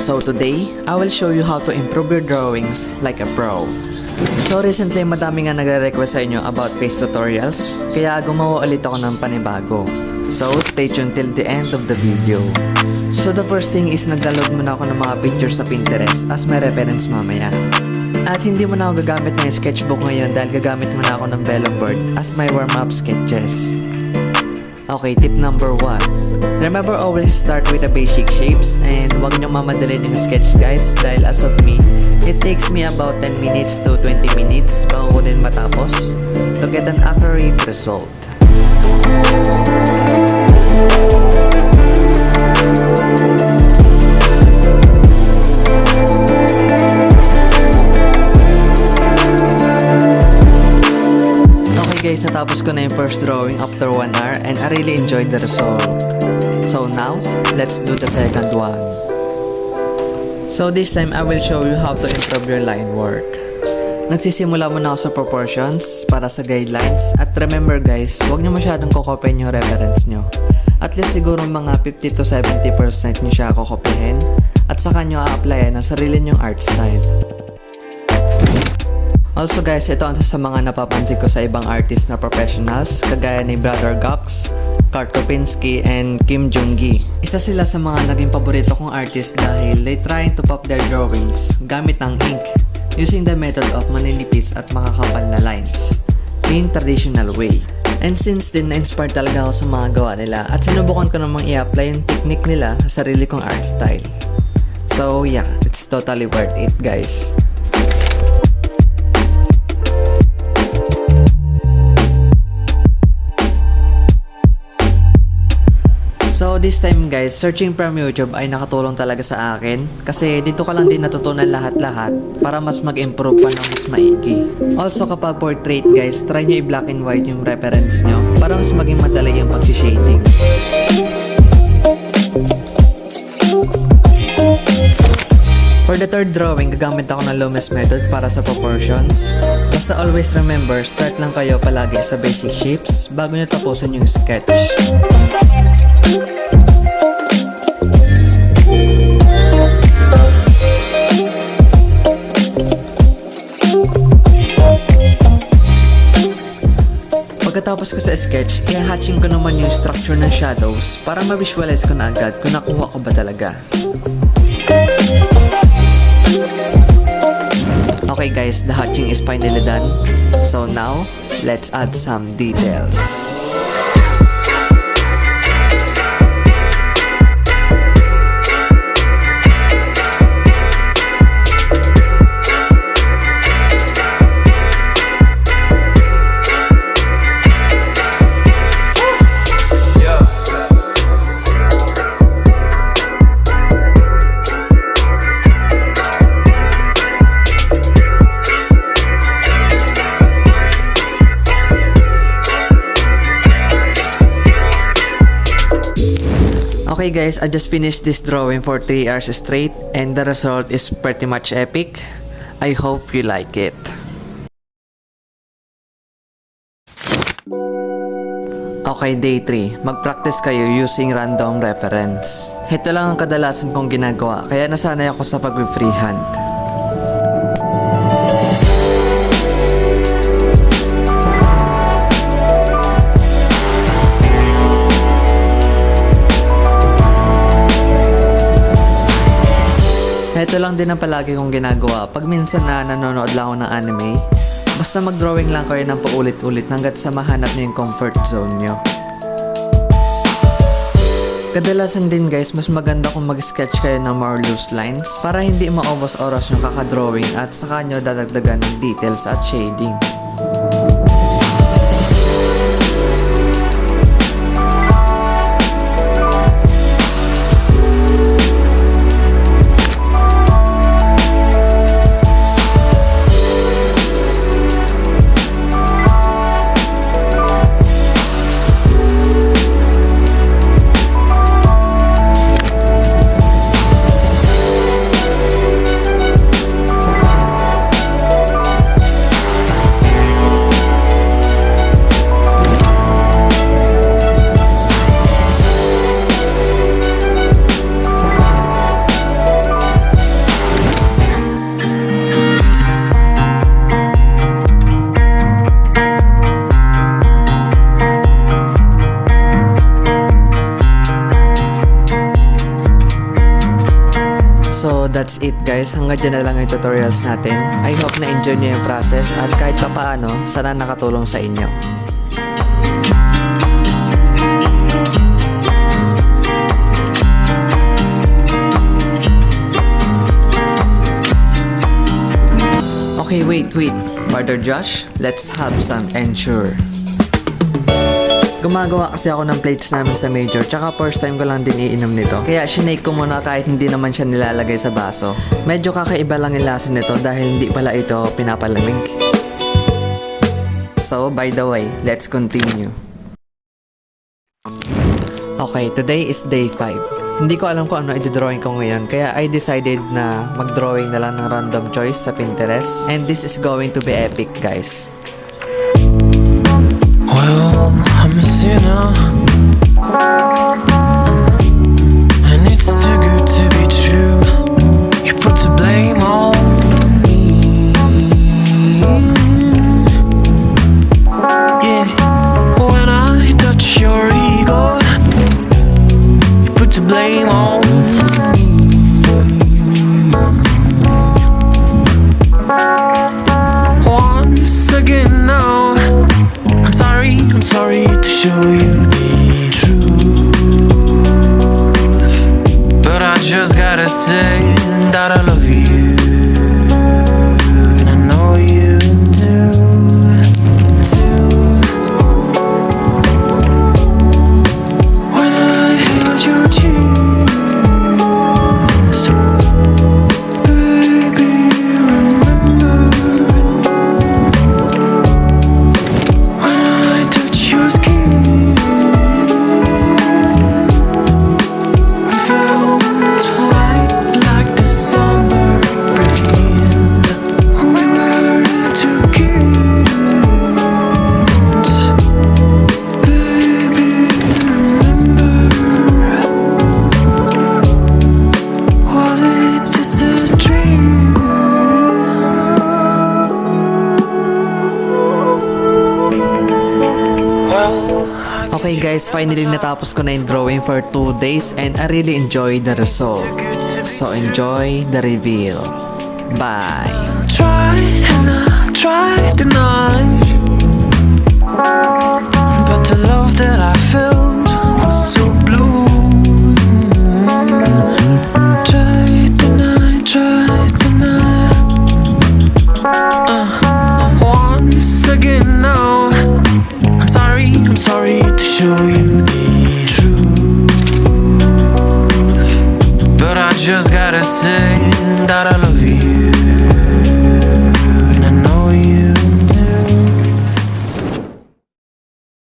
So today, I will show you how to improve your drawings like a pro. So recently, madami nga nagre-request sa inyo about face tutorials, kaya gumawa ulit ako ng panibago. So stay tuned till the end of the video. So the first thing is nag-download muna ako ng mga pictures sa Pinterest as may reference mamaya. At hindi mo na ako gagamit ng sketchbook ngayon dahil gagamit muna ako ng vellum board as my warm-up sketches. Okay, tip number 1. Remember always start with the basic shapes and huwag nyo mamadalin yung sketch guys dahil as of me, it takes me about 10 minutes to 20 minutes bago ko din matapos to get an accurate result. Guys, natapos ko na yung first drawing after 1 hour and I really enjoyed the result. So now, let's do the second one. So this time, I will show you how to improve your line work. Nagsisimula muna ako sa proportions para sa guidelines at remember guys, huwag nyo masyadong kokopyahin yung reference nyo. At least siguro mga 50 to 70% nyo siya kokopyahin at saka nyo a-applyan ang sarili nyong art style. Also guys, ito ang isa sa mga napapansin ko sa ibang artist na professionals kagaya ni Brother Gox, Kurt Kopinski, and Kim Jung-gi. Isa sila sa mga naging paborito kong artist dahil they trying to pop their drawings gamit ng ink using the method of maninipis at makakapal na lines in traditional way. And since din na-inspired talaga ako sa mga gawa nila at sinubukan ko namang i-apply yung technique nila sa sarili kong art style. So yeah, it's totally worth it guys. So this time guys, searching from YouTube ay nakatulong talaga sa akin kasi dito ka lang din natutunan lahat-lahat para mas mag-improve pa ng mas maigi. Also kapag portrait guys, try nyo i-black and white yung reference nyo para mas maging madali yung pag-shading. For the third drawing, gagamit ako ng Loomis method para sa proportions. Basta always remember, start lang kayo palagi sa basic shapes bago nyo tapusin yung sketch. Pagkatapos ko sa sketch, i-hatching ko naman yung structure ng shadows para ma-visualize ko na agad kung nakuha ko ba talaga. Okay guys, the hatching is finally done. So now, let's add some details. Okay guys, I just finished this drawing for 3 hours straight and the result is pretty much epic. I hope you like it. Okay, day 3. Mag-practice kayo using random reference. Ito lang ang kadalasan kong ginagawa kaya nasanay ako sa pag-freehand. Ito lang din ang palagi kong ginagawa pag minsan na nanonood lang ako ng anime. Basta mag-drawing lang kayo ng paulit-ulit hanggat sa mahanap nyo yung comfort zone nyo. Kadalasan din guys, mas maganda kung mag-sketch kayo ng more loose lines para hindi maubos oras yung kakadrawing at saka nyo dadagdagan ng details at shading. So that's it guys, hanggang dyan na lang yung tutorials natin. I hope na enjoy nyo yung process at kahit pa paano, sana nakatulong sa inyo. Okay, wait. Brother Josh, let's have some ensure. Gumagawa kasi ako ng plates namin sa major, tsaka first time ko lang din iinom nito. Kaya shinake ko muna kahit hindi naman siya nilalagay sa baso. Medyo kakaiba lang yung lasa nito dahil hindi pala ito pinapalamig. So, by the way, let's continue. Okay, today is day 5. Hindi ko alam kung ano i-drawing ko ngayon, kaya I decided na mag-drawing na lang ng random choice sa Pinterest. And this is going to be epic, guys. Well, I'm a sinner, and it's too good to be true. You put the blame on me. Yeah, when I touch your ego, you put the blame on me. Once again now, I'm sorry to show you the truth, but I just gotta say that I love you, and I know you do too. When I held your tears, baby, remember your skin. We felt like the summer rains. We were two kids. Baby, remember, was it just a dream? Okay guys, finally natapos ko na yung drawing for 2 days and I really enjoyed the result. So enjoy the reveal. Bye! I tried the night, but the love that I felt was so blue. Tried the night, once again now. I'm sorry to show you the truth.